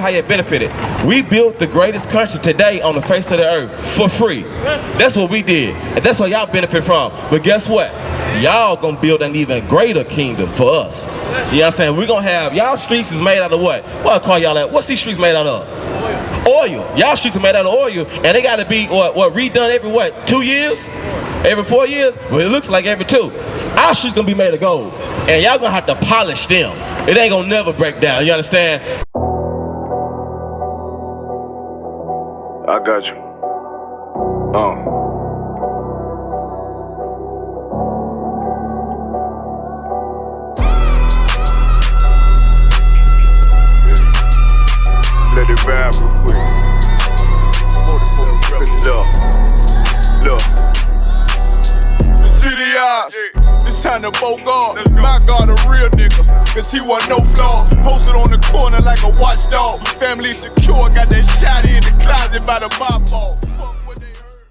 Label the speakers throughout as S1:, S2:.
S1: how you benefited. We built the greatest country today on the face of the earth for free. That's what we did. And that's what y'all benefit from. But guess what? Y'all gonna build an even greater kingdom for us. You know what I'm saying? We're gonna have, y'all streets is made out of what? What I call y'all that? What's these streets made out of? Oil. Y'all streets are made out of oil, and they gotta be what redone every what? 2 years? Every 4 years? Well, it looks like every 2. Our streets gonna be made of gold, and y'all gonna have to polish them. It ain't gonna never break down. You understand?
S2: I got you. Let it vibe real quick. Look. The city eyes. It's time to vote God. My God, a real nigga. Cause he wasn't no flaw. Posted on the corner like a watchdog. Family secure. Got that shotty in the closet by the mob ball.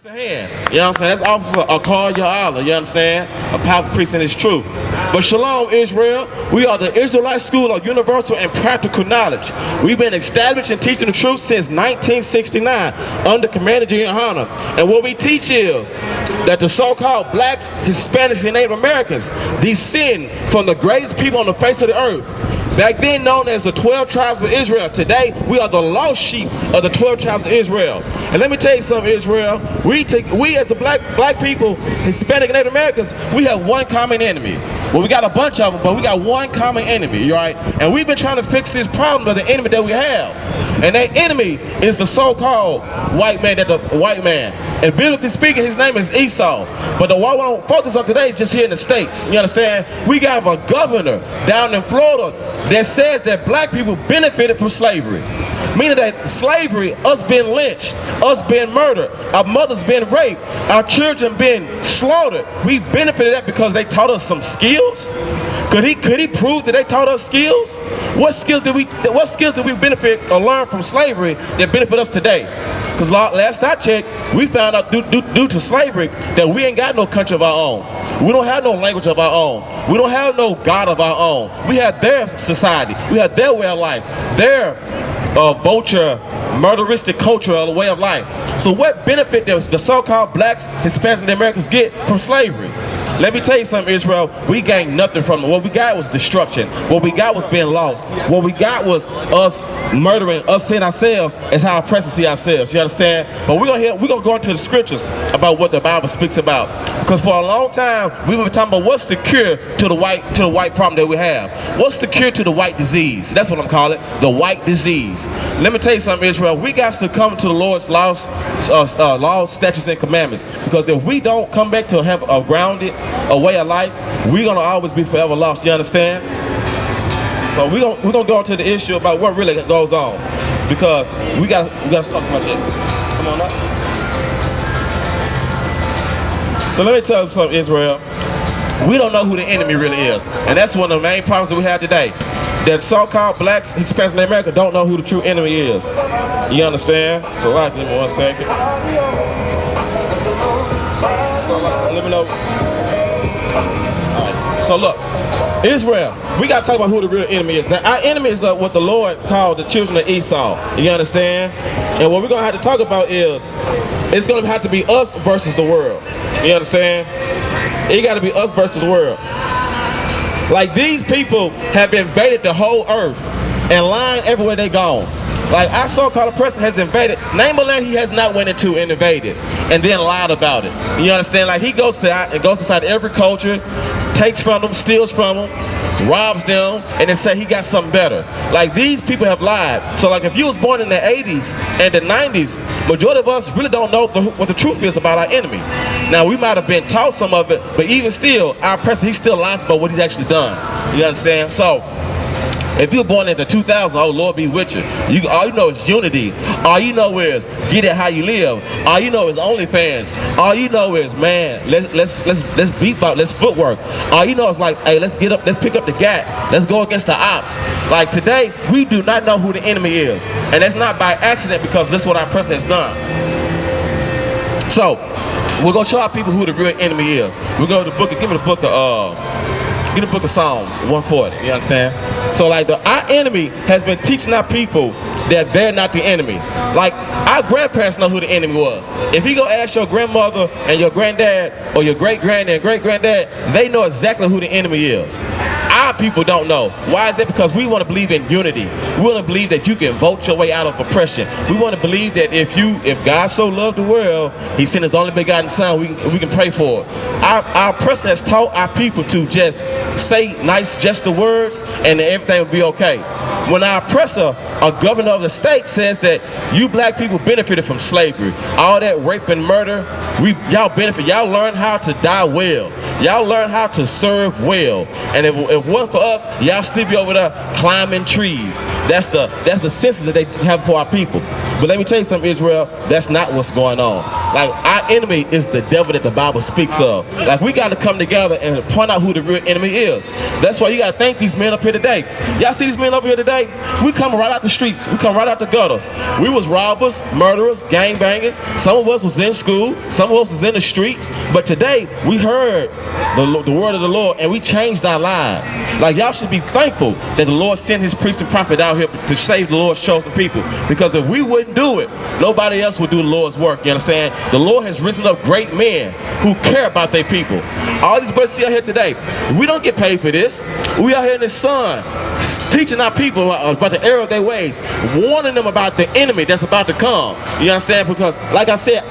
S1: You know what I'm saying? That's Officer Akar Ya'ala, you understand? A powerful priest in his truth. But Shalom, Israel, we are the Israelite School of Universal and Practical Knowledge. We've been established and teaching the truth since 1969 under Commander YAHANNA. And what we teach is that the so-called blacks, Hispanics, and Native Americans descend from the greatest people on the face of the earth. Back then known as the 12 tribes of Israel. Today, we are the lost sheep of the 12 tribes of Israel. And let me tell you something, Israel. We as the black people, Hispanic and Native Americans, we have one common enemy. Well, we got a bunch of them, but we got one common enemy, right? And we've been trying to fix this problem of the enemy that we have. And that enemy is the so-called white man, And biblically speaking, his name is Esau. But the one we don't focus on today is just here in the States. You understand? We got a governor down in Florida that says that black people benefited from slavery. Meaning that slavery, us being lynched, us being murdered, our mothers being raped, our children being slaughtered, we benefited that because they taught us some skills. Could he prove that they taught us skills? What skills did we benefit or learn from slavery that benefit us today? Because last I checked, we found out due to slavery that we ain't got no country of our own. We don't have no language of our own. We don't have no God of our own. We have their society. We have their way of life. Their vulture, murderistic culture or the way of life. So what benefit does the so-called blacks, Hispanics, and Americans get from slavery? Let me tell you something, Israel. We gained nothing from it. What we got was destruction. What we got was being lost. What we got was us murdering, us seeing ourselves as how oppressors see ourselves. You understand? But we're gonna go into the scriptures about what the Bible speaks about. Because for a long time we've been talking about what's the cure to the white problem that we have. What's the cure to the white disease? That's what I'm calling it, the white disease. Let me tell you something, Israel. We got to come to the Lord's laws, statutes, and commandments. Because if we don't come back to have a grounded, a way of life, we're gonna always be forever lost. You understand? So we're gonna go into the issue about what really goes on, because we gotta talk about this. Come on up. So let me tell you something, Israel. We don't know who the enemy really is, and that's one of the main problems that we have today. That so-called blacks, Hispanics, and America don't know who the true enemy is. You understand? So give me 1 second. So let me know. So look, Israel, we got to talk about who the real enemy is. Now, our enemy is what the Lord called the children of Esau. You understand? And what we're going to have to talk about is, it's going to have to be us versus the world. You understand? It got to be us versus the world. Like, these people have invaded the whole earth and lying everywhere they gone. Like, our so-called oppressor has invaded, name a land he has not went into and invaded, and then lied about it. You understand? Like, he goes inside every culture, takes from them, steals from them, robs them, and then say he got something better. Like, these people have lied. So like, if you was born in the 80s and the 90s, majority of us really don't know what the truth is about our enemy. Now, we might have been taught some of it, but even still, our oppressor, he still lies about what he's actually done. You understand? So if you were born in the 2000s, oh Lord be with you. All you know is unity. All you know is get it how you live. All you know is OnlyFans. All you know is, man, let's beat out, let's footwork. All you know is like, hey, let's get up, let's pick up the gat, let's go against the ops. Like today, we do not know who the enemy is, and that's not by accident, because that's what our president has done. So we're gonna show our people who the real enemy is. We're going to the book, give me the book of Get the book of Psalms 140, you understand? So like our enemy has been teaching our people that they're not the enemy. Like our grandparents know who the enemy was. If you go ask your grandmother and your granddad or your great-granddad and great-granddad, they know exactly who the enemy is. Our people don't know. Why is that? Because we want to believe in unity. We want to believe that you can vote your way out of oppression. We want to believe that if God so loved the world, he sent his only begotten son, we can pray for it. Our oppressor has taught our people to just say nice gesture words and everything will be okay. When our oppressor, a governor of the state, says that you black people benefited from slavery, all that rape and murder, y'all benefit. Y'all learn how to die well. Y'all learn how to serve well. And if it wasn't for us, y'all still be over there climbing trees. That's the census that they have for our people. But let me tell you something, Israel, that's not what's going on. Like, our enemy is the devil that the Bible speaks of. Like, we got to come together and point out who the real enemy is. That's why you got to thank these men up here today. Y'all see these men up here today? We come right out the streets. We come right out the gutters. We was robbers, murderers, gangbangers. Some of us was in school. Some of us was in the streets. But today, we heard the word of the Lord and we changed our lives. Like, y'all should be thankful that the Lord sent his priest and prophet out here to save the Lord's chosen people. Because if we wouldn't do it, nobody else would do the Lord's work. You understand? The Lord has risen up great men who care about their people. All these brothers see out here today, we don't get paid for this. We out here in the sun teaching our people about the error of their ways, warning them about the enemy that's about to come. You understand? Because like I said,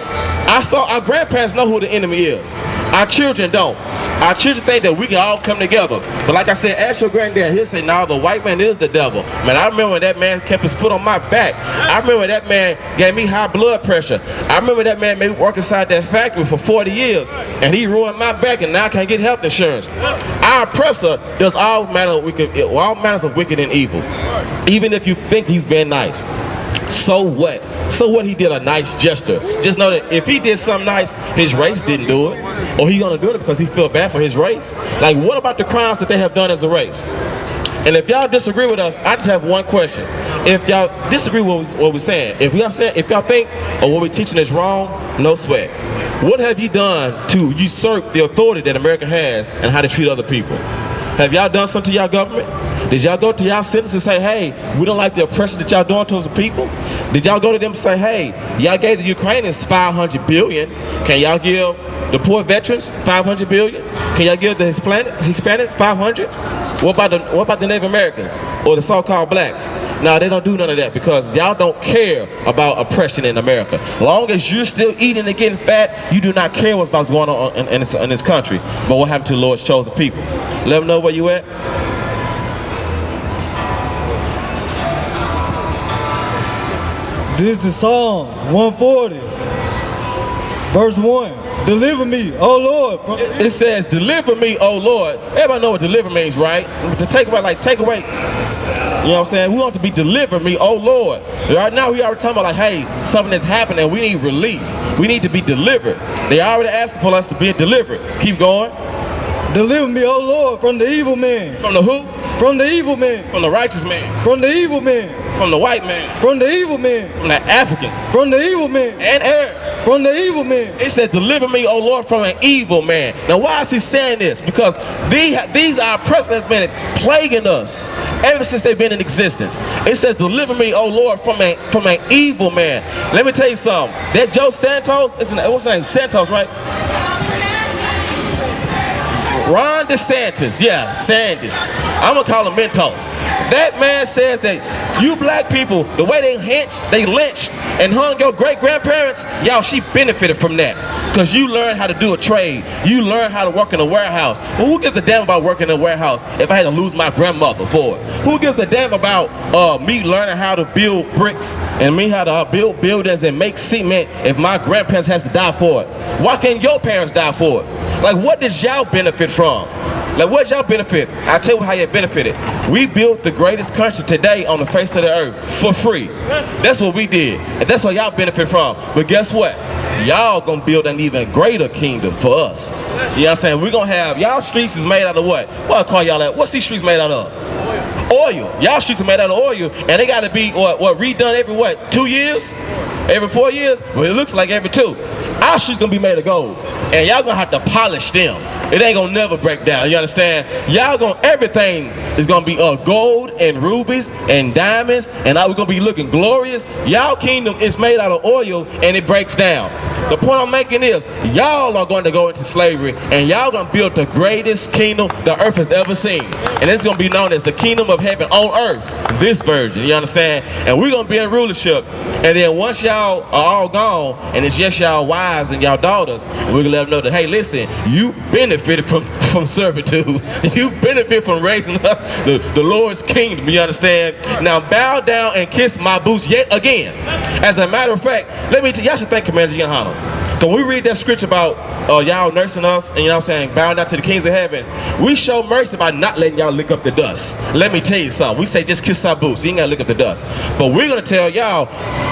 S1: our grandparents know who the enemy is. Our children don't. Our children think that we can all come together. But like I said, ask your granddad, he'll say, no, the white man is the devil. Man, I remember when that man kept his foot on my back. I remember when that man gave me high blood pressure. I remember that man made me work inside that factory for 40 years. And he ruined my back and now I can't get health insurance. Our oppressor does all manners of wicked and evil. Even if you think he's been nice. So what? So what? He did a nice gesture. Just know that if he did something nice, his race didn't do it. Or he gonna do it because he feel bad for his race. Like, what about the crimes that they have done as a race? And if y'all disagree with us, I just have one question. If y'all disagree with what we're saying, if y'all think or what we're teaching is wrong, no sweat. What have you done to usurp the authority that America has and how to treat other people? Have y'all done something to y'all government? Did y'all go to y'all citizens and say, hey, we don't like the oppression that y'all doing towards the people? Did y'all go to them and say, hey, y'all gave the Ukrainians $500 billion. Can y'all give the poor veterans $500 billion? Can y'all give the Hispanics $500? What about the Native Americans or the so-called blacks? No, they don't do none of that because y'all don't care about oppression in America. As long as you're still eating and getting fat, you do not care what's about going on in this country. But what happened to the Lord's chosen people? Let them know where you at.
S3: This is Psalm 140, verse 1. Deliver me, O Lord.
S1: It says, deliver me, O Lord. Everybody know what deliver means, right? To take away, like take away. You know what I'm saying? We want to be deliver me, O Lord. Right now we already talking about like, hey, something that's happening and we need relief. We need to be delivered. They already asking for us to be delivered. Keep going.
S3: Deliver me, O Lord, from the evil man.
S1: From the who?
S3: From the evil man.
S1: From the righteous man.
S3: From the evil man.
S1: From the white man.
S3: From the evil man.
S1: From the Africans.
S3: From the evil man.
S1: And Arab.
S3: From the evil man.
S1: It says, deliver me, O Lord, from an evil man. Now, why is he saying this? Because these are oppressors that's been plaguing us ever since they've been in existence. It says, deliver me, O Lord, from an evil man. Let me tell you something. That Joe Santos, what's his name? Santos, right? Ron DeSantis, yeah, Sanders. I'm gonna call him Mentos. That man says that you black people, the way they lynched and hung your great-grandparents, y'all, she benefited from that. Because you learned how to do a trade. You learned how to work in a warehouse. Well, who gives a damn about working in a warehouse if I had to lose my grandmother for it? Who gives a damn about me learning how to build bricks and me how to build buildings and make cement if my grandparents has to die for it? Why can't your parents die for it? Like, what does y'all benefit from? Like, what y'all benefit? I'll tell you how you benefited. We built the greatest country today on the face of the earth for free. That's what we did. And that's what y'all benefit from. But guess what? Y'all gonna build an even greater kingdom for us. You know what I'm saying? We're gonna have, y'all streets is made out of what? What I call y'all that? What's these streets made out of? Oil. Y'all streets are made out of oil, and they gotta be redone every 2 years? Every 4 years? Well, it looks like every 2. Our shoes gonna be made of gold, and y'all gonna have to polish them. It ain't gonna never break down. You understand? Y'all gonna, everything is gonna be gold and rubies and diamonds, and we're gonna be looking glorious. Y'all kingdom is made out of oil, and it breaks down. The point I'm making is, y'all are going to go into slavery, and y'all gonna build the greatest kingdom the earth has ever seen, and it's gonna be known as the kingdom of heaven on earth. This version, you understand? And we're gonna be in rulership. And then once y'all are all gone, and it's just y'all wives and y'all daughters, we're gonna let them know that, hey, listen, you benefited from servitude. You benefit from raising up the Lord's kingdom, you understand? Now bow down and kiss my boots yet again. As a matter of fact, let me tell you, y'all should thank Commander YAHANNA. When we read that scripture about y'all nursing us and, you know what I'm saying, bowing down to the kings of heaven, we show mercy by not letting y'all lick up the dust. Let me tell you something. We say just kiss our boots. You ain't gotta lick up the dust. But we're gonna tell y'all,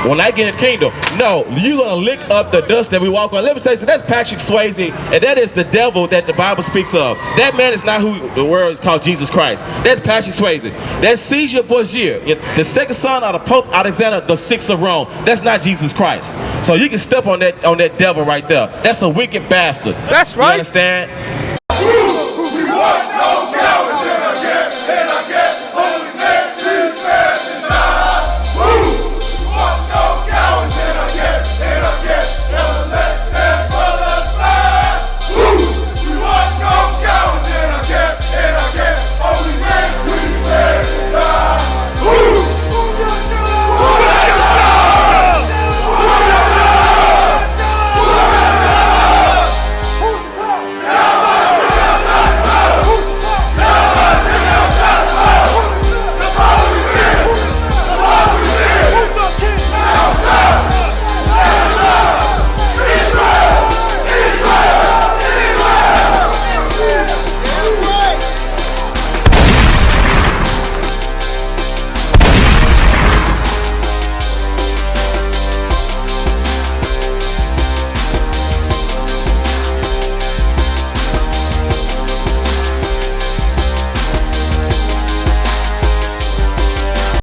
S1: when I get in the kingdom, no, you're gonna lick up the dust that we walk on. Let me tell you something. That's Patrick Swayze, and that is the devil that the Bible speaks of. That man is not who the world is called Jesus Christ. That's Patrick Swayze. That's Caesar Borgia, the second son of the Pope Alexander VI of Rome. That's not Jesus Christ. So you can step on that devil right there. That's a wicked bastard.
S4: That's right.
S1: You understand?